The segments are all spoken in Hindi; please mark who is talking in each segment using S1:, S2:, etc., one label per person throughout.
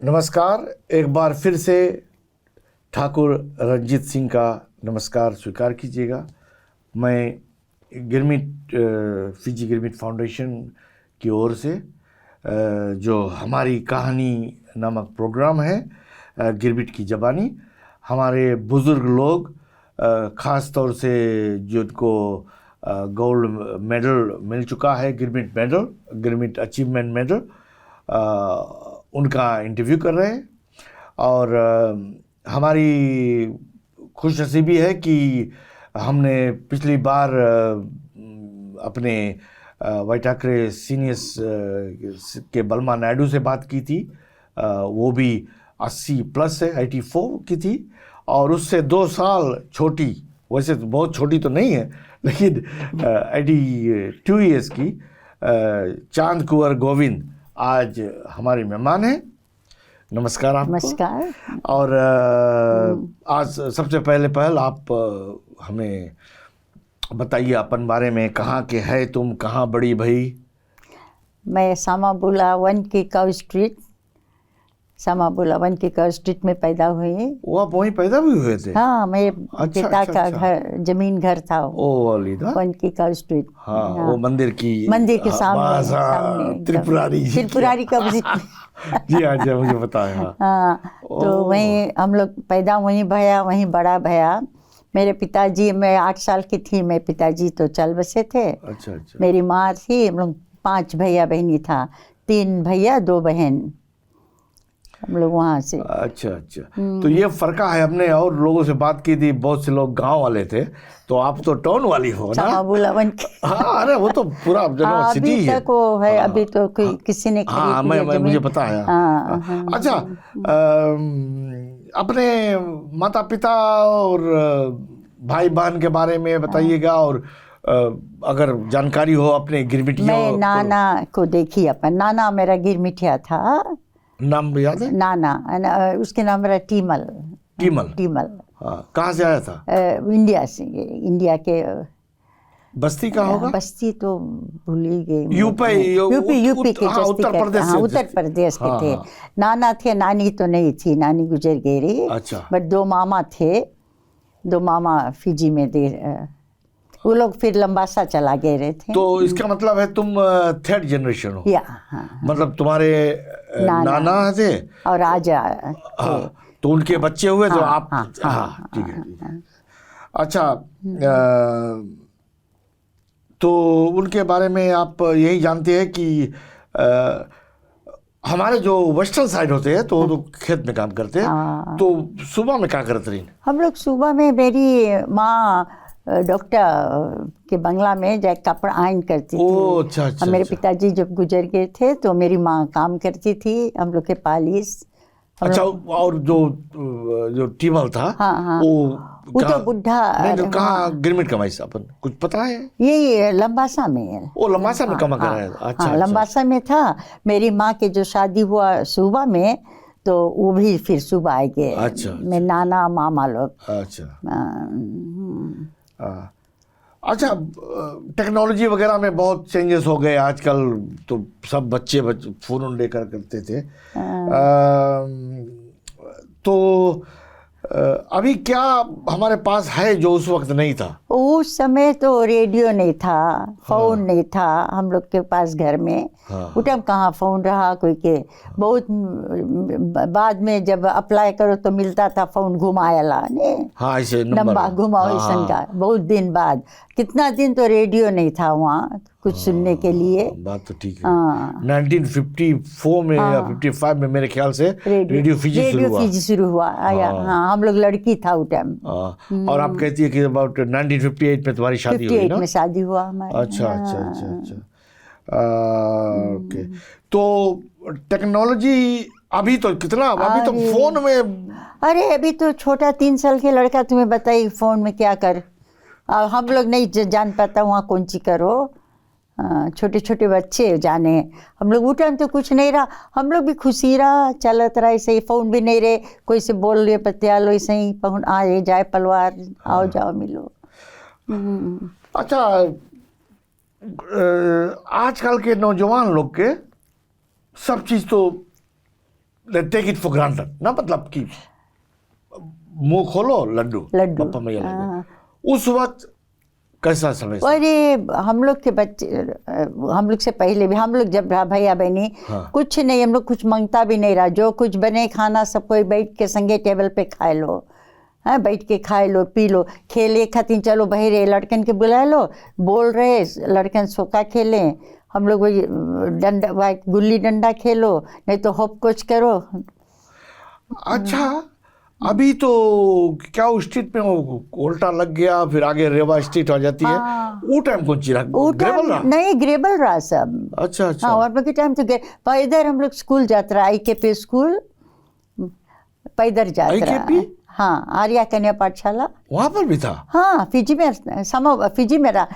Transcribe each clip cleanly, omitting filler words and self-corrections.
S1: नमस्कार। एक बार फिर से ठाकुर रंजीत सिंह का नमस्कार स्वीकार कीजिएगा। मैं फिजी गिरमिट फाउंडेशन की ओर से जो हमारी कहानी नामक प्रोग्राम है, गिरमिट की ज़बानी, हमारे बुज़ुर्ग लोग ख़ास तौर से जिनको गोल्ड मेडल मिल चुका है, girmit medal, girmit achievement medal, उनका इंटरव्यू कर रहे हैं। और हमारी खुशनसीबी है कि हमने पिछली बार अपने वाइटाक्रे सीनियर्स के बलमा नायडू से बात की थी। वो भी 80 प्लस है, 84 की थी, और उससे 2 साल छोटी, वैसे तो बहुत छोटी तो नहीं है, लेकिन 82 ईयर्स की चांद कुंवर गोविंद आज हमारे मेहमान हैं। नमस्कार आपको।
S2: नमस्कार।
S1: और आज सबसे पहल आप हमें बताइए अपन बारे में, कहाँ के है तुम, कहाँ बड़ी भई?
S2: मैं सामाबुला 1 की काउ स्ट्रीट, सामाबुला 1 की काउ स्ट्रीट में पैदा हुई।
S1: वो आप वहीं पैदा भी हुए थे?
S2: हाँ, मेरे पिता का घर, जमीन घर था
S1: ओ वाली ना,
S2: 1 की काउ स्ट्रीट।
S1: हाँ, वो मंदिर के
S2: सामने
S1: त्रिपुरारी
S2: का
S1: जी हाँ जी, मुझे पता है।
S2: हाँ, तो वहीं हम लोग पैदा, वहीं भया, वहीं बड़ा भया। मेरे पिताजी, मैं 8 साल की थी, मेरे पिताजी तो चल बसे थे।
S1: अच्छा अच्छा।
S2: मेरी माँ थी, हम लोग 5 भैया बहनी था, 3 भैया 2 बहन, हम लोग वहाँ से।
S1: अच्छा अच्छा। तो ये फर्का है, हमने और लोगों से बात की थी, बहुत से लोग गांव वाले थे, तो आप तो टाउन वाली हो ना?
S2: सामाबुला 1 की।
S1: हाँ, अरे वो तो पूरा सिटी
S2: अभी
S1: है।
S2: तक वो है, अभी तो किसी ने
S1: हाँ, मुझे पता है। अच्छा, अपने माता पिता और भाई बहन के बारे में बताइएगा, और अगर जानकारी हो अपने गिरमिटिया।
S2: मैं नाना को देखी, अपन नाना मेरा गिरमिटिया था।
S1: नाम याद है?
S2: नाना, उसके नाम मेरा टीमल।
S1: हाँ, कहाँ से आया था?
S2: इंडिया से, इंडिया के।
S1: बस्ती का होगा?
S2: बस्ती तो भूल ही गई।
S1: यूपी के,
S2: उत्तर प्रदेश के थे। नाना थे, नानी तो नहीं थी, नानी गुजर गई।
S1: अच्छा।
S2: बट 2 मामा थे, 2 मामा फिजी में वो लोग फिर लंबासा चला गए रहे थे।
S1: तो इसका मतलब है तुम 3rd जनरेशन हो?
S2: हाँ।
S1: मतलब तुम्हारे नाना थे
S2: और राजा
S1: थे। तो उनके बच्चे हुए, तो आप। हाँ, ठीक है। अच्छा, तो उनके बारे में आप यही जानते हैं कि हमारे जो वेस्टर्न साइड होते हैं तो खेत में काम करते हैं, तो सुबह में क्या करते रही?
S2: हम लोग सुबह में, मेरी माँ डॉक्टर के बंगला में जाके कपड़ा आयन करती थी।
S1: अच्छा।
S2: मेरे पिताजी जब गुजर गए थे तो मेरी माँ काम करती थी, हम लोग के पालिश।
S1: अच्छा, और जो टीमल था,
S2: हाँ, वो तो बुढ़ा।
S1: कहाँ गिरमिट कमाई से अपन कुछ पता है?
S2: ये लंबासा में।
S1: ओ, लंबासा में कमा कर है। अच्छा,
S2: लंबासा में था। मेरी माँ के जो शादी हुआ सुबह में, तो वो भी फिर सुबह आए गए।
S1: अच्छा।
S2: मैं नाना मामा लोग।
S1: अच्छा, टेक्नोलॉजी वगैरह में बहुत चेंजेस हो गए आजकल, तो सब बच्चे फ़ोन लेकर करते थे। तो अभी क्या हमारे पास है जो उस वक्त नहीं था?
S2: उस समय तो रेडियो नहीं था, फ़ोन नहीं था हम लोग के पास घर में। उस टाइम कहाँ फ़ोन रहा कोई के। बहुत बाद में जब अप्लाई करो तो मिलता था फ़ोन, घुमाया ने।
S1: हाँ, ऐसे
S2: नंबर घुमाओ ऐसा का। बहुत दिन बाद, कितना दिन तो रेडियो नहीं था वहाँ कुछ सुनने के लिए।
S1: बात तो ठीक है। 1954 में या 55 में मेरे ख्याल से रेडियो फिजी शुरू हुआ।
S2: हाँ, हम लोग लड़की था उस टाइम।
S1: और आप कहती है कि अबाउट 1958 में तुम्हारी शादी हुई ना?
S2: 58 में शादी हुआ हमारा।
S1: अच्छा। ओके। तो टेक्नोलॉजी अभी तो कितना, अभी तो फोन में।
S2: अरे अभी तो छोटा 3 साल के लड़का, तुम्हें बताइए फोन में क्या कर। हम लोग नहीं जान पाता वहाँ कौन सी करो। छोटे छोटे बच्चे जाने। हम लोग उस टाइम तो कुछ नहीं रहा, हम लोग भी खुशी रहा, चलत रहा ऐसे ही। फ़ोन भी नहीं रहे, कोई से बोल लिया पत्या लो ऐसे ही, पहुँच आए जाए परिवार, आओ जाओ मिलो।
S1: अच्छा, आजकल के नौजवान लोग के सब चीज़ तो they take it for granted ना, मतलब कि मुंह खोलो लड्डू
S2: लड्डू,
S1: पप्पा मैया लड्डू।
S2: हाँ।
S1: उस वक्त कैसा समय था?
S2: अरे हम लोग के बच्चे, हम लोग से पहले भी, हम लोग जब भैया बहनी,
S1: हाँ।
S2: कुछ नहीं, हम लोग कुछ मांगता भी नहीं रहा, जो कुछ बने खाना सब कोई बैठ के संगे टेबल पे खा लो, हाँ, बैठ के खाए लो पी लो, खेले खातिर चलो बहरे लड़कन के बुला लो, बोल रहे लड़कन सोका खेलें, हम लोग वही डंडा गुल्ली डंडा खेलो, नहीं तो होप कुछ करो।
S1: अच्छा, अभी तो क्या उस स्ट्रीट में वो उल्टा लग गया, फिर आगे रेवा स्ट्रीट आ जाती है।
S2: हाँ।
S1: वो टाइम कौन सी रहा?
S2: वो
S1: ग्रेवल रहा?
S2: नहीं, ग्रेबल रहा सब।
S1: अच्छा अच्छा।
S2: हाँ, और बाकी टाइम तो पैदल हम लोग स्कूल जाते रहा, IKP स्कूल पैदल जाते रहा।
S1: IKP?
S2: हाँ, आर्या कन्या पाठशाला
S1: वहाँ पर भी था?
S2: हाँ, फिजी में, फिजी में रहा,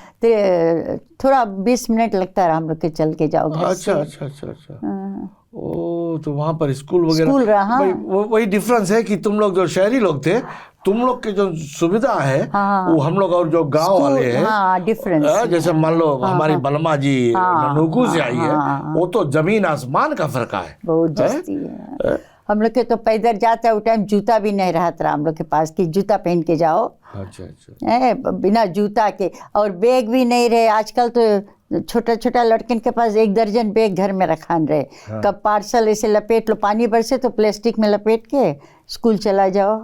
S2: थोड़ा 20 मिनट लगता रहा हम लोग के चल के जाओ घर से।
S1: अच्छा अच्छा अच्छा अच्छा।
S2: हाँ।
S1: ओ, तो वहाँ पर स्कूल वगैरह?
S2: स्कूल रहा, हाँ।
S1: भाई वही डिफरेंस है कि तुम लोग जो शहरी लोग थे, तुम लोग के जो सुविधा है,
S2: हाँ।
S1: वो हम लोग और जो गांव वाले हैं,
S2: हाँ, डिफरेंस।
S1: जैसे मान लो हमारी बलमा जी
S2: हाँ,
S1: ननूकू से आई है,
S2: हाँ।
S1: वो तो जमीन आसमान का फर्क है।
S2: बहुत जस्ती है। हम लोग के तो पैदल जाता है, वो टाइम जूता भी नहीं रहता रहा हम लोग के पास कि जूता पहन के जाओ,
S1: अच्छा अच्छा।
S2: बिना जूता के, और बैग भी नहीं रहे। आजकल तो छोटा छोटा लड़कन के पास 1 दर्जन बैग घर में रखान रहे।
S1: हाँ।
S2: कब पार्सल ऐसे लपेट लो, पानी बरसे तो प्लास्टिक में लपेट के स्कूल चला जाओ।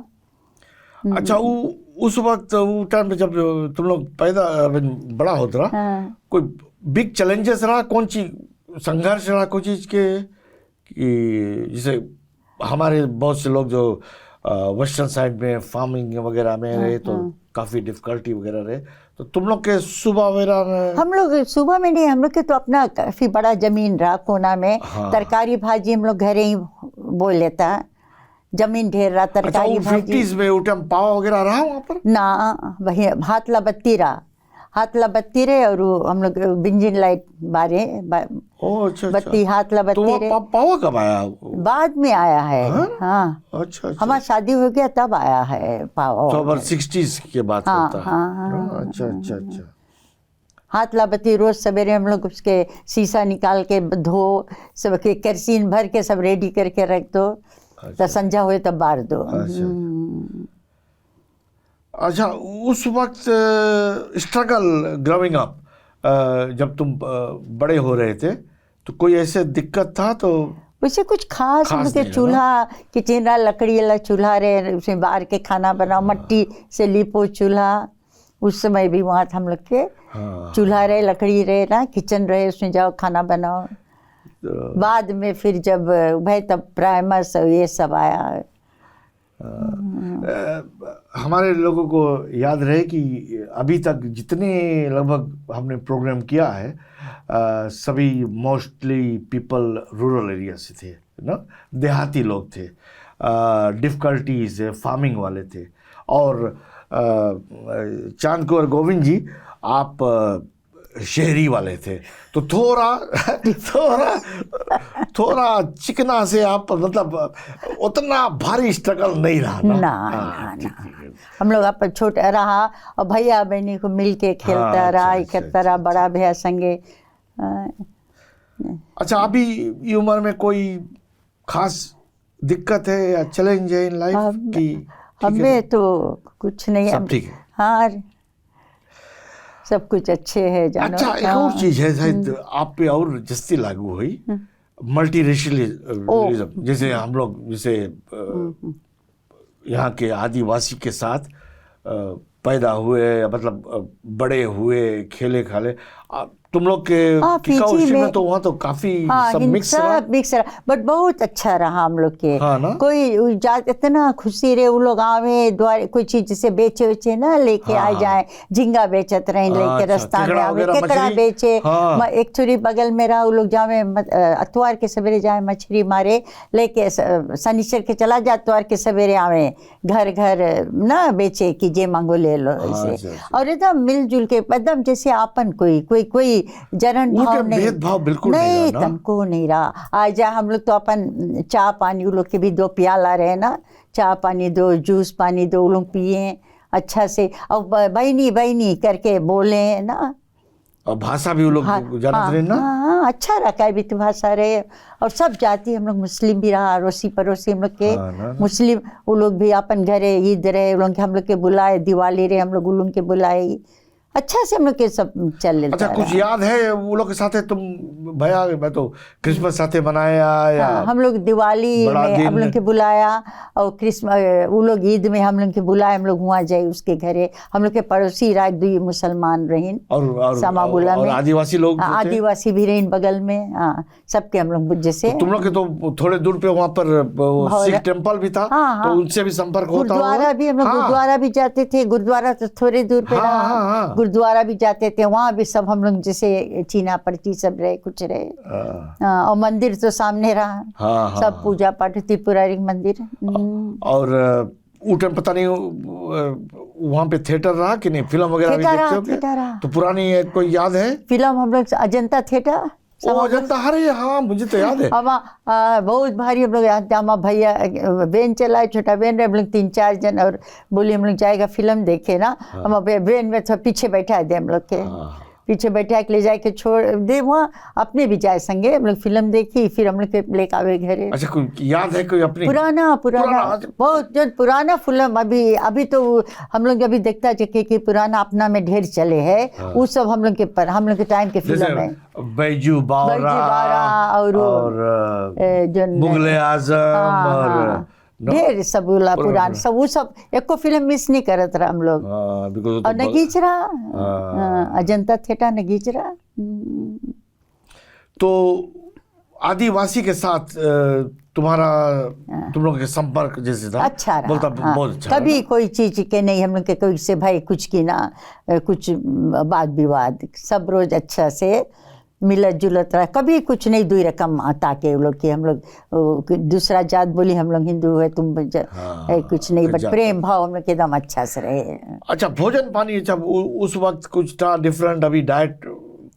S1: अच्छा, वो उस वक्त वो टाइम पे जब तुम लोग पैदा बड़ा होता रहा,
S2: हाँ।
S1: कोई बिग चैलेंजेस रहा, कौन सी संघर्ष रहा कोई चीज़ के, कि जैसे हमारे बहुत से लोग जो वेस्टर्न साइड में फार्मिंग वगैरह में रहे तो काफ़ी डिफिकल्टी वगैरह रहे, तो तुम लोग के सुबह वगैरह में?
S2: हम लोग सुबह में नहीं, हम लोग के तो अपना काफ़ी बड़ा जमीन रहा कोना में।
S1: हाँ।
S2: तरकारी भाजी हम लोग घरे ही बोल लेता, जमीन ढेर रहा,
S1: अच्छा,
S2: तरकारी
S1: वो
S2: भाजी
S1: 50s में वो टाइम पाव वगैरह रहा वहाँ पर?
S2: ना, वही हाथला बत्ती रहा, हाथला बत्ती रहे, और वो हम लोग बिंजिन लाइट बारे
S1: ओह अच्छा अच्छा।
S2: बत्ती हाथला
S1: तो
S2: बत्ती
S1: वहाँ
S2: रहे।
S1: पावा कब आया?
S2: बाद में आया है।
S1: हाँ?
S2: हाँ,
S1: अच्छा अच्छा।
S2: हमारा शादी हो गया तब आया है पाव।
S1: तो अब 60s के बाद
S2: हाँ,
S1: होता है।
S2: हाँ, हाँ,
S1: हाँ, अच्छा अच्छा अच्छा।
S2: हाथला बत्ती रोज सवेरे हम लोग उसके शीशा निकाल के धो, सब के केरोसिन भर के सब रेडी करके रख दो, तो संझा हुए तब बार दो।
S1: अच्छा, उस वक्त स्ट्रगल ग्रोइंग अप, जब तुम बड़े हो रहे थे तो कोई ऐसे दिक्कत था? तो
S2: वैसे कुछ खास हम लोग के
S1: नहीं है
S2: चूल्हा किचन रहा, लकड़ी वाला चूल्हा रहे, उसमें बाहर के खाना बनाओ, मट्टी से लिपो चूल्हा। उस समय भी वहाँ हम लोग के
S1: हाँ।
S2: चूल्हा रहे, लकड़ी रहे ना, किचन रहे, उसमें जाओ खाना बनाओ। बाद में फिर जब भाई तब प्राइमर्स ये सब आया।
S1: हमारे लोगों को याद रहे कि अभी तक जितने लगभग हमने प्रोग्राम किया है, सभी मोस्टली पीपल रूरल एरिया से थे ना, देहाती लोग थे, डिफ़िकल्टीज फार्मिंग वाले थे। और चांद कौर गोविंद जी, आप शहरी वाले थे, तो थोड़ा चिकना से आप, मतलब उतना भारी स्ट्रगल नहीं रहा ना?
S2: ना, हम लोग आप छोटा रहा, और भैया बहनी को मिल के खेलता
S1: हाँ,
S2: रहा,
S1: अच्छा,
S2: करता रहा, बड़ा भैया संगे।
S1: अच्छा, अभी ये उम्र में कोई खास दिक्कत है या चैलेंज है इन लाइफ की?
S2: हमें तो कुछ नहीं,
S1: सब ठीक है।
S2: हाँ, सब कुछ अच्छे है जानो।
S1: अच्छा, एक और चीज है शायद आप पे और जस्ती लागू हुई, मल्टी रेशियलिज्म। जैसे हम लोग जैसे यहाँ के आदिवासी के साथ पैदा हुए, मतलब बड़े हुए, खेले खाले, तुम लोग के
S2: फिजी में
S1: तो वहाँ तो काफी सब मिक्स
S2: रहा, बट बहुत अच्छा रहा हम लोग के।
S1: हाँ ना?
S2: कोई इतना खुशी रहे, वो लोग आवे द्वारे कोई चीज जैसे बेचे वेचे ना, लेके आ जाए, झींगा बेचत रहे लेके रास्ता में आवे, केकड़ा बेचे। एक छोरी बगल में रहा, वो लोग जावे अतवार के सवेरे जाए मछली मारे लेके, शनिचर के चला जाए, अतवार के सवेरे आवे घर घर ना बेचे कि जे मांगो ले लो ऐसे। और एकदम मिलजुल के, एकदम जैसे आपन कोई जरन भाव नहीं,
S1: भेदभाव बिल्कुल
S2: नहीं, तनको नहीं रहा। आ जा हम लोग तो अपन चाय पानी, वो लोग के भी 2 प्याला रहे ना, चाय पानी दो, जूस पानी दो, वो लोग पिए अच्छा से, और बहनी करके बोले ना।
S1: और भाषा भी वो लोग जानते रहे ना।
S2: हाँ, अच्छा रखा है भी तो भाषा रहे, और सब जाति हम लोग, मुस्लिम भी रहा, अड़ोसी पड़ोसी हम लोग के मुस्लिम, वो लोग भी अपन घरे ईद रहे, वो लोग के हम लोग के बुलाए, दिवाली रहे हम लोग उन लोग के बुलाए, अच्छा से हम लोग के सब चल लेता।
S1: अच्छा, कुछ याद है वो लोग के साथ तुम भैया? मैं तो क्रिसमस साथे मनाया या
S2: हम लोग दिवाली में हम लोग के बुलाया, और क्रिसमस वो लोग ईद में हम लोग के बुलाए, हम लोग वहाँ जाए उसके घरे, हम लोग के पड़ोसी राज दुई मुसलमान रहीन समाबुला में,
S1: आदिवासी लोग,
S2: आदिवासी भी रहीन बगल में। हाँ, सबके हम लोग जैसे
S1: तुम लोग के तो थोड़े दूर पे वहाँ पर सिख टेम्पल भी था, तो उनसे भी संपर्क होता होगा।
S2: गुरुद्वारा भी हम लोग गुरुद्वारा भी जाते थे, गुरुद्वारा तो थोड़े दूर पे रहा, गुरुद्वारा भी जाते थे, वहाँ भी सब हम लोग जैसे चीना पर्ची सब रहे, कुछ रहे। और मंदिर तो सामने रहा, सब पूजा पाठ, त्रिपुरारी मंदिर।
S1: और उठन पता नहीं वहाँ पे थिएटर रहा कि नहीं? फिल्म वगैरह भी देखते हो क्या? तो पुरानी कोई याद है
S2: फिल्म? हम लोग अजंता थिएटर,
S1: अजंता, अरे हाँ मुझे तो याद है।
S2: बहुत भारी हम लोग हमारा भैया बेन चलाए, छोटा बेन, हम लोग 3-4 जन, और बोली हम लोग जाएगा फिल्म देखे ना। हम बेन में तो पीछे बैठा दे, हम लोग के पीछे बैठा के ले जाए के छोड़ दे, वहाँ अपने भी जाए संगे, हम लोग फिल्म देखी, फिर हम लोग के लेके आवे घरे।
S1: अच्छा, कोई याद है कोई अपनी?
S2: पुराना बहुत जो पुराना फिल्म, अभी तो हम लोग अभी देखता है कि पुराना अपना में ढेर चले है, वो सब हम लोग के टाइम के फिल्म है।
S1: बैजू बावरा और मुगले आजम और
S2: ढेर सब पुरान सब, वो सब एको फिल्म मिस नहीं करत रहा हम लोग। और नगीचरा, अजंता थिएटर नगीचरा।
S1: तो आदिवासी के साथ तुम्हारा तुम लोग के संपर्क जैसे था,
S2: अच्छा रहा,
S1: बहुत अच्छा।
S2: कभी कोई चीज के नहीं हम लोग के कोई से भाई कुछ की ना, कुछ वाद विवाद, सब रोज अच्छा से मिलत जुलत रहा, कभी कुछ नहीं दुई रकम आता के वो लोग की, हम लोग दूसरा जात बोली हम लोग हिंदू है तुम कुछ नहीं, बट प्रेम भाव हम लोग के एकदम अच्छा से रहे।
S1: अच्छा, भोजन पानी, अच्छा उस वक्त कुछ था डिफरेंट? अभी डाइट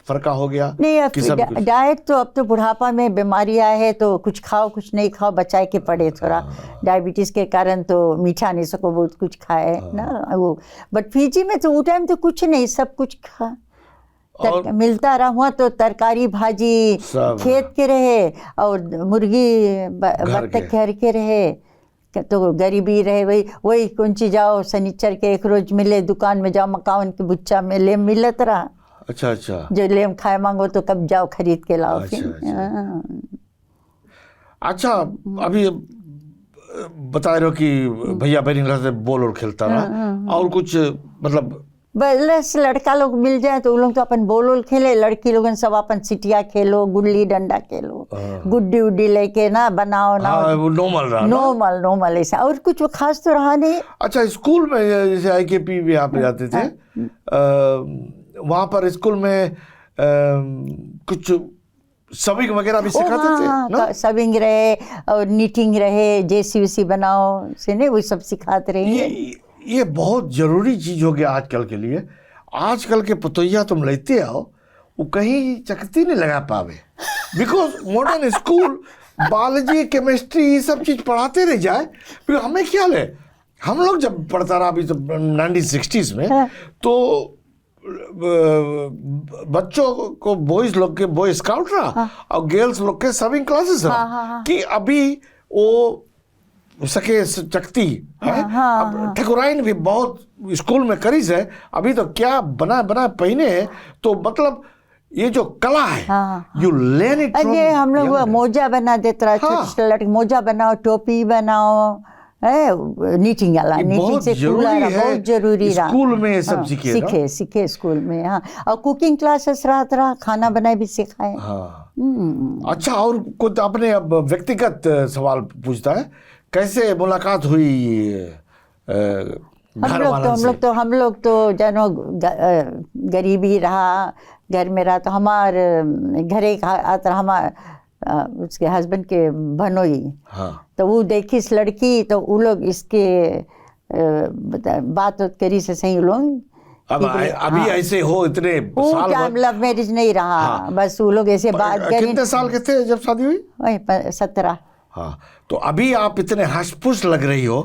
S1: फर्का हो गया?
S2: नहीं, डाइट तो अब तो बुढ़ापा में बीमारियां है, तो कुछ खाओ कुछ नहीं खाओ, बचाए के पड़े थोड़ा, डायबिटीज के कारण तो मीठा नहीं सको, बहुत कुछ खाए ना वो। बट फीजी में तो वो टाइम तो कुछ नहीं, सब कुछ खा मिलता रहा, हुआ तो तरकारी भाजी खेत के रहे, और मुर्गी बत्तख घर के रहे, तो गरीबी रहे। वही कौन चीज जाओ शनिचर के एक रोज मिले, दुकान में जाओ, मकान के बुच्चा में लेम मिलत रहा।
S1: अच्छा अच्छा,
S2: जो लेम खाए मांगो तो कब जाओ खरीद के लाओ।
S1: अच्छा, अभी बता रहे हो कि भैया बहनी से बोल और खेलता रहा, और कुछ मतलब
S2: बस लड़का लोग मिल जाए तो वो लोग तो अपन बोल खेले, लड़की लोगन सब अपन सिटिया खेलो, गुल्ली डंडा खेलो, गुड्डी उड्डी लेके ना बनाओ ना, नॉर्मल ऐसा, और कुछ खास तो रहा नहीं।
S1: अच्छा, स्कूल में जैसे IKP भी आप जाते थे, वहाँ पर स्कूल में कुछ सविंग वगैरह भी सिखाते थे ना?
S2: सविंग रहे और नीटिंग रहे, JCVC बनाओ से नहीं, वो सब सिखाते रहे।
S1: ये बहुत जरूरी चीज हो गया आजकल के लिए। आजकल के पतोहिया तुम लेते आओ, वो कहीं चकती नहीं लगा पावे, because modern school biology chemistry ये सब चीज पढ़ाते रह जाए। फिर हमें ख्याल है, हम लोग जब पढ़ता रहा अभी तो 1960s में, तो बच्चों को बॉयज लोग के बॉय स्काउट रहा, और गर्ल्स लोग के सविंग क्लासेस रहा, कि अभी वो सके चकती है। अब ठकुराइन भी बहुत स्कूल में करीज है, अभी तो क्या बना पहने हैं, तो मतलब ये जो कला है, यू लर्न इट फ्रॉम।
S2: हम लोग मोजा बना देते रहा, छोटे लड़के मोजा बनाओ, टोपी बनाओ, नीटिंग वाला, नीटिंग से बहुत जरूरी रहा
S1: स्कूल में, सब
S2: सीखे स्कूल में। हाँ, और कुकिंग क्लासेस रहा, खाना बनाए भी सिखाए।
S1: अच्छा, और कुछ अपने अब व्यक्तिगत सवाल पूछता है, कैसे मुलाकात हुई
S2: हम लोग तो जानो गरीबी रहा, घर में रहा, तो हमारे घरे आता हमारा उसके हस्बैंड के भनोई, तो वो देखी इस लड़की, तो वो लोग इसके बात करी से सही लोग।
S1: अभी ऐसे हो इतने साल,
S2: लव मैरिज नहीं रहा, बस वो लोग ऐसे बात करी।
S1: कितने साल के थे जब शादी हुई?
S2: 17।
S1: हाँ, तो अभी आप इतने हंसपुस लग रही हो,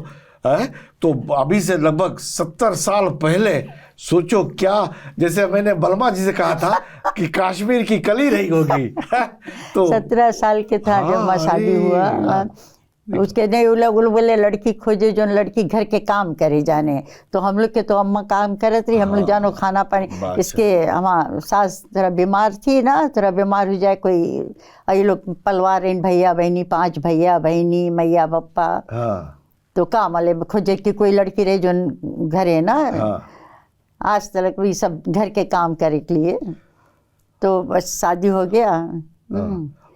S1: तो अभी से लगभग 70 साल पहले सोचो क्या, जैसे मैंने बलमा जी से कहा था कि कश्मीर की कली रही होगी। तो
S2: 17 साल के था जब
S1: हाँ,
S2: वहाँ शादी
S1: अरे,
S2: हुआ।
S1: हाँ।
S2: उसके नहीं, वो लोग बोले लड़की खोजे जो लड़की घर के काम करे जाने। तो हम लोग के तो अम्मा काम करत रही, हम लोग जानो खाना पानी।
S1: बात
S2: इसके हमारा सास थोड़ा बीमार थी ना, थोड़ा बीमार हो जाए कोई, ये लोग पलवार इन भैया बहनी, 5 भैया बहनी, मैया पप्पा,
S1: हाँ
S2: तो काम वाले खोजे कि कोई लड़की रही जो घर है ना।
S1: हाँ
S2: आज तक भी सब घर के काम करे के लिए, तो बस शादी हो गया।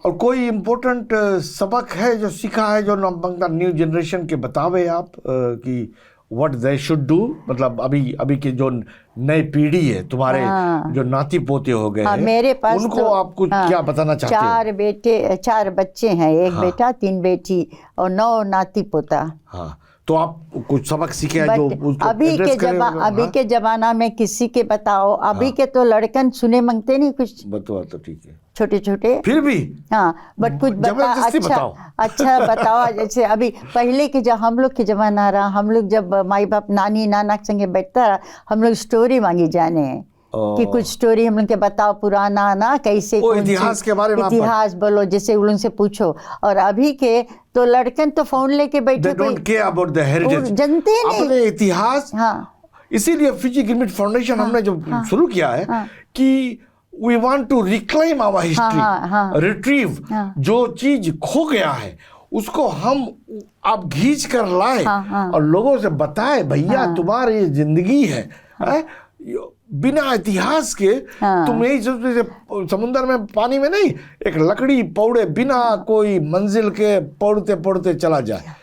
S1: और कोई इम्पोर्टेंट सबक है जो सीखा है जो न्यू जनरेशन के बतावे आप कि व्हाट दे शुड डू, मतलब अभी के जो नई पीढ़ी है तुम्हारे,
S2: हाँ।
S1: जो नाती पोते हो गए
S2: हाँ,
S1: हैं,
S2: मेरे पास
S1: उनको
S2: तो,
S1: आप कुछ
S2: हाँ,
S1: क्या बताना चाहते हो?
S2: 4 बेटे 4 बच्चे हैं, 1
S1: हाँ।
S2: बेटा 3 बेटी और 9 नाती पोता।
S1: हाँ, तो आप कुछ सबक सीखे हैं जो
S2: बट
S1: उसको
S2: अभी
S1: एड्रेस करें?
S2: अभी
S1: हाँ?
S2: के जमाना में किसी के बताओ, अभी के तो लड़कन सुने मांगते नहीं कुछ,
S1: बताओ तो ठीक है,
S2: छोटे छोटे।
S1: फिर भी
S2: हाँ, बट कुछ बता,
S1: जबरदस्ती
S2: अच्छा
S1: बताओ।
S2: अच्छा बताओ। जैसे अभी पहले के जब हम लोग के जमाना रहा, हम लोग जब माई बाप नानी नाना के संगे बैठता रहा, हम लोग स्टोरी मांगी जाने कि कुछ स्टोरी हम लोग के बताओ पुराना ना, कैसे
S1: ओ,
S2: कौन सी-
S1: इतिहास के बारे में आप
S2: इतिहास बोलो, जैसे उन लोग से पूछो। और अभी के तो लड़कन तो फोन लेके बैठे,
S1: they don't care about the heritage,
S2: जानते ही नहीं।
S1: अपने इतिहास।
S2: हाँ
S1: इसीलिए फिजी गिरमिट फाउंडेशन हमने जो शुरू किया है कि we want to reclaim our history, retrieve. जो चीज खो गया है उसको हम आप घींच कर लाए और लोगों से बताए, भैया तुम्हारी जिंदगी है, बिना इतिहास के तुम यही समुद्र में पानी में नहीं, एक लकड़ी पौड़े बिना कोई मंजिल के पौड़ते पौड़ते चला जाए,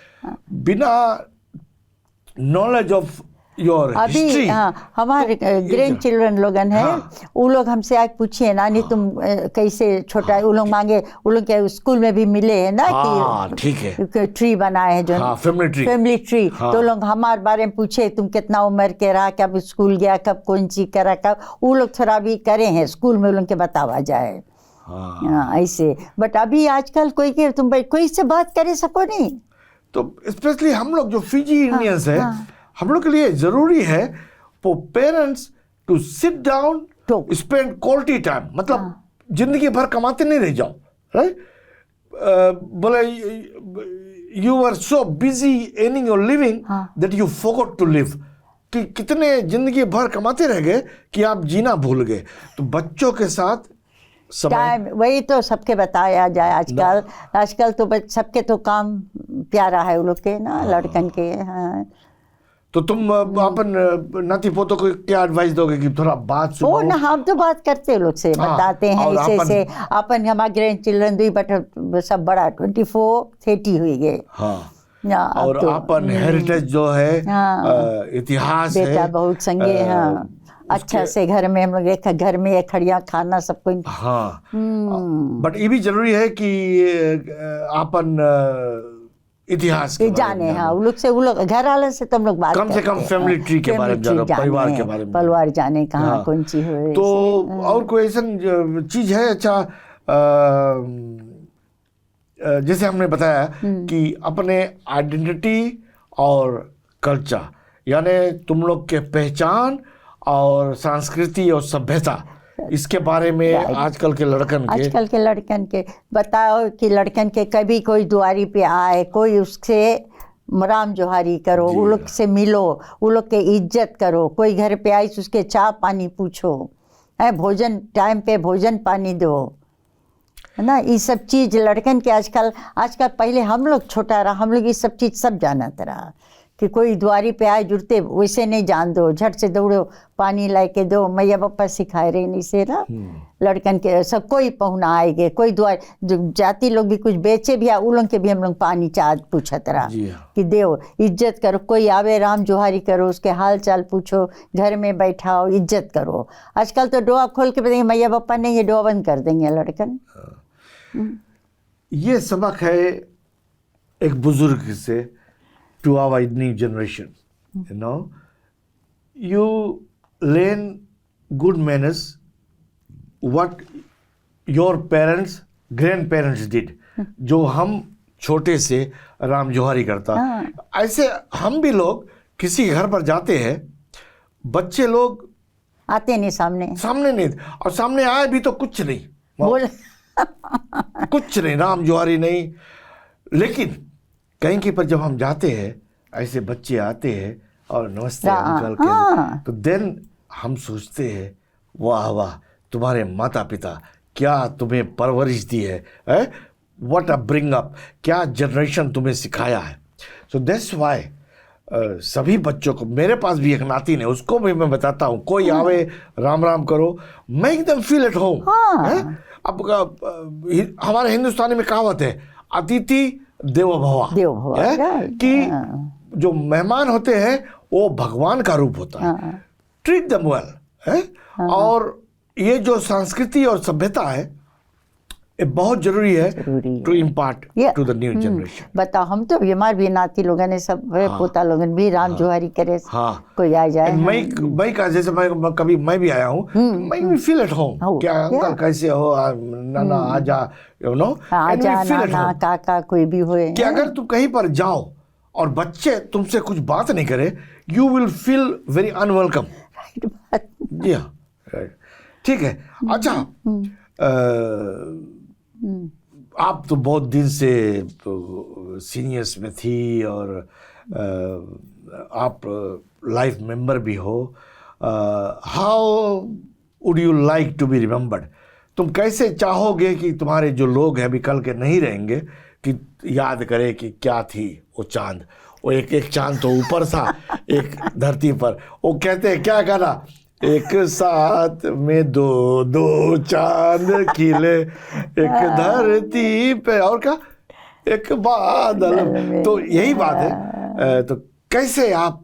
S1: बिना नॉलेज ऑफ योर
S2: अभी
S1: हिस्ट्री।
S2: हाँ, हमारे ग्रैंड चिल्ड्रन लोगन है, वो लोग हमसे आज पूछिए नानी तुम कैसे छोटा, वो लोग मांगे, वो लोग के स्कूल में भी मिले है ना
S1: हाँ, ठीक है,
S2: कि ट्री बनाए है जो, फैमिली ट्री। तो लोग हमारे बारे में पूछे तुम कितना उम्र के रहा, कब स्कूल गया, कब कौन चीज करा, कब, वो लोग थोड़ा भी करे हैं स्कूल में, उनके बतावा जाए। ऐसे बट अभी आजकल कोई के तुम कोई से बात करे सको नहीं।
S1: तो स्पेशली हम लोग जो फिजी इंडियंस है, हम लोग के लिए जरूरी है for parents to sit down, spend quality time. मतलब जिंदगी भर कमाते नहीं रह जाओ, राइट? बोले you are so busy earning your living that you forgot to live, कि कितने जिंदगी भर कमाते रह गए कि आप जीना भूल गए। तो बच्चों के साथ
S2: टाइम, वही तो सबके बताया जाए आजकल तो सबके तो काम प्यारा है वो लोग के ना, लड़कन के। हाँ, तो
S1: तुम अपन नाती पोतों को क्या एडवाइस दोगे कि थोड़ा बात सुनो?
S2: वो ना हम तो बात करते हैं लोग से, बताते हैं ऐसे से। अपन हमारे ग्रैंड चिल्ड्रन दुई बट सब बड़ा 24-30 हुई गए।
S1: हाँ, और तो, अपन हेरिटेज जो है, इतिहास
S2: बेटा बहुत संगे। हाँ, अच्छा से घर में हम लोग एक घर में एक खड़िया खाना सबको।
S1: हाँ, बट ये भी जरूरी है कि अपन इतिहास के
S2: जाने। हाँ, वो लोग से, वो लोग घर वाले से तुम लोग बात
S1: कम से कम फैमिली ट्री के बारे में जानो, परिवार के बारे में,
S2: परिवार जाने कहाँ कौन चीज हो।
S1: तो और कोई ऐसा चीज है? अच्छा, जैसे हमने बताया कि अपने आइडेंटिटी और कल्चर, यानी तुम लोग के पहचान और संस्कृति और सभ्यता, इसके बारे में आजकल के लड़कन के बताओ कि लड़कन के कभी कोई दुआरी पे आए, कोई उससे राम जोहारी करो, वो लोग से मिलो, वो लोग के इज्जत करो। कोई घर पे आई तो उसके चाय पानी पूछो, है भोजन टाइम पे भोजन पानी दो, है ना। ये सब चीज़ लड़कन के आजकल पहले हम लोग छोटा रहा, हम लोग ये सब चीज़ सब जानत रहा कि कोई द्वारी पे आए जुड़ते वैसे नहीं जान दो, झट से दौड़ो पानी ला के दो, मैया पापा सिखाए रहे नहीं से ना। लड़कन के सब कोई पहुना आएगे, कोई द्वार जाति लोग भी कुछ बेचे भी उन लोग के भी हम लोग पानी चाह पूछत रहा कि देव इज्जत करो। कोई आवे राम जोहारी करो, उसके हाल चाल पूछो, घर में बैठाओ, इज्जत करो। आजकल तो डोआ खोल के बताएंगे मैया पापा नहीं, ये डोआ बंद कर देंगे लड़कन। ये सबक है एक बुजुर्ग से to our new generation, you know, you learn good manners what your parents, grandparents did, जो हम छोटे से राम जोहारी करता। ऐसे हम भी लोग किसी घर पर जाते हैं, बच्चे लोग
S2: आते नहीं सामने।
S1: सामने नहीं, और सामने आए भी तो कुछ नहीं,
S2: बोल
S1: कुछ नहीं, राम जुआरी नहीं। लेकिन कहीं के पर जब हम जाते हैं, ऐसे बच्चे आते हैं और नमस्ते अंकल कहते, तो देन हम सोचते हैं वाह वाह, तुम्हारे माता पिता क्या तुम्हें परवरिश दी है, व्हाट अ ब्रिंग अप, क्या जनरेशन तुम्हें सिखाया है। सो दैट्स व्हाई सभी बच्चों को, मेरे पास भी एक नातिन है, उसको भी मैं बताता हूँ, कोई आवे राम राम करो, make them feel at home. अब हमारे हिंदुस्तानी में कहावत है, अतिथि देवो भव, कि जो मेहमान होते हैं वो भगवान का रूप होता है, ट्रीट देम वेल है। और ये जो संस्कृति और सभ्यता है, ये बहुत जरूरी है to impart to the new generation.
S2: बताओ, हम तो हमारे भी नाती लोगों ने सब पोता लोगन भी राम जुहारी करे, कोई आ जाए।
S1: मैं का जैसे मैं कभी मैं भी आया हूँ, मैं भी फील एट होम, क्या अंकल कैसे हो, नाना आजा, यू नो,
S2: आजा नाना काका कोई भी होए।
S1: कि अगर तुम कहीं पर जाओ और बच्चे तुमसे कुछ बात नहीं करे, you will feel very unwelcome. जी हाँ, ठीक है। अच्छा, आप तो बहुत दिन से सीनियर्स में थी और आप लाइफ मेंबर भी हो। How would you like to be remembered? तुम कैसे चाहोगे कि तुम्हारे जो लोग हैं अभी कल के नहीं रहेंगे, कि याद करे कि क्या थी वो चांद, वो एक एक चांद तो ऊपर था, एक धरती पर। वो कहते हैं क्या गाना, एक साथ में दो दो चांद खिले, एक धरती पे और क्या एक बादल। तो यही बात है। तो कैसे आप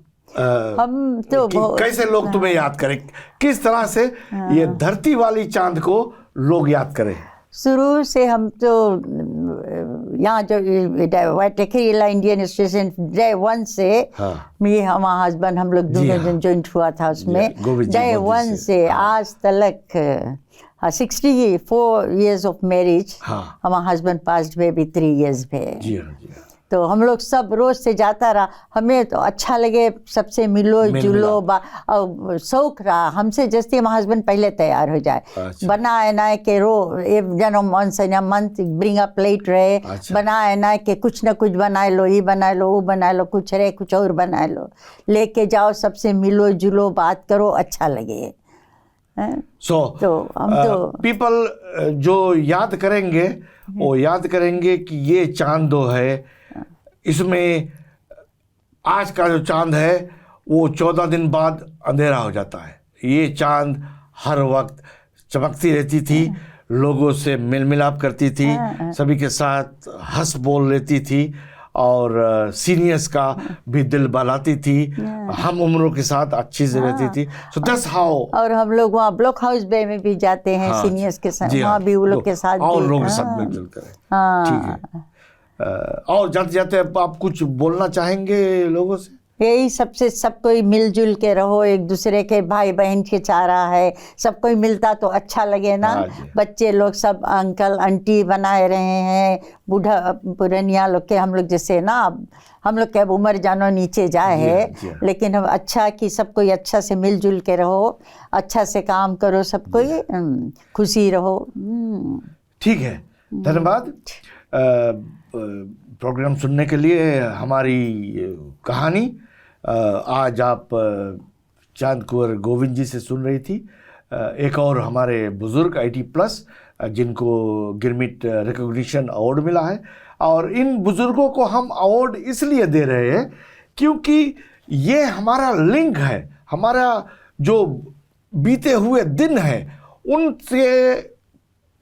S2: हम तो
S1: कैसे लोग तुम्हें याद करें, किस तरह से ये धरती वाली चांद को लोग याद करें?
S2: शुरू से हम तो यहाँ जो वाइटेकेला इंडियन स्टेशन डे 1 से, मैं हमारा हस्बैंड हम लोग दोनों जन ज्वाइंट हुआ था उसमें, डे 1 से आज तक 64 years of marriage। हमारा हस्बैंड पास्ट हुए भी 3 years पे। तो हम लोग सब रोज से जाता रहा, हमें तो अच्छा लगे, सबसे मिलो जुलो, शौक रहा हमसे। जैसे हमारा हस्बैंड पहले तैयार हो जाए, बनाए ना के मंथ ब्रिंग अप प्लेट रहे, बनाए ना के कुछ ना कुछ बनाए लो, ये बनाए लो, वो बनाए लो, कुछ रहे कुछ और बनाए लो, लेके जाओ, सबसे मिलो जुलो, बात करो, अच्छा लगे।
S1: तो हम तो पीपल जो याद करेंगे, वो याद करेंगे कि ये चांद है, इसमें आज का जो चांद है वो 14 दिन बाद अंधेरा हो जाता है। ये चांद हर वक्त चमकती रहती थी, लोगों से मेल मिलाप करती थी, सभी के साथ हंस बोल लेती थी, और सीनियर्स का भी दिल बहलाती थी, हम उम्रों के साथ अच्छी से रहती थी। So that's how. और
S2: हम लोग वहाँ ब्लॉक हाउस बे में भी जाते हैं, सीनियर्स के साथ, वहाँ भी वो लोग के साथ
S1: और लोग के साथ मिलजुल कर। ठीक है। और जाते जाते आप कुछ बोलना चाहेंगे लोगों से?
S2: यही सबसे, सब कोई मिलजुल के रहो, एक दूसरे के भाई बहन के चारा है, सब कोई मिलता तो अच्छा लगे ना। बच्चे लोग सब अंकल आंटी बनाए रहे हैं, बूढ़ा पुरनिया लोग के, हम लोग जैसे ना, हम लोग के अब उम्र जानो नीचे जाए है, लेकिन हम अच्छा कि सब कोई अच्छा से मिलजुल के रहो, अच्छा से काम करो, सब कोई खुशी रहो।
S1: ठीक है, धन्यवाद प्रोग्राम सुनने के लिए। हमारी कहानी आज आप चांद कुंवर गोविंद जी से सुन रही थी। एक और हमारे बुजुर्ग 80+ जिनको गिरमिट रिकॉग्निशन अवार्ड मिला है, और इन बुजुर्गों को हम अवार्ड इसलिए दे रहे हैं क्योंकि ये हमारा लिंक है, हमारा जो बीते हुए दिन है उनसे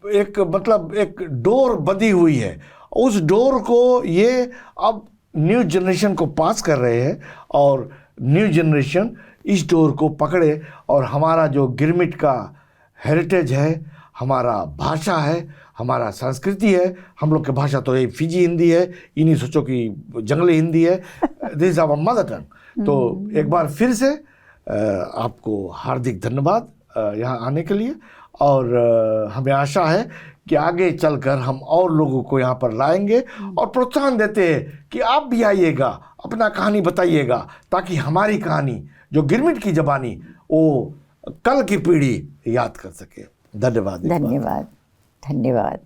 S1: एक मतलब एक डोर बंधी हुई है। उस डोर को ये अब न्यू जनरेशन को पास कर रहे हैं, और न्यू जनरेशन इस डोर को पकड़े, और हमारा जो गिरमिट का हेरिटेज है, हमारा भाषा है, हमारा संस्कृति है। हम लोग की भाषा तो ये फिजी हिंदी है, इन्हीं सोचो कि जंगली हिंदी है, this is our mother tongue. तो एक बार फिर से आपको हार्दिक धन्यवाद यहाँ आने के लिए, और हमें आशा है कि आगे चलकर हम और लोगों को यहाँ पर लाएंगे, और प्रोत्साहन देते हैं कि आप भी आइएगा, अपना कहानी बताइएगा, ताकि हमारी कहानी जो गिरमिट की ज़बानी वो कल की पीढ़ी याद कर सके। धन्यवाद।
S2: धन्यवाद। धन्यवाद।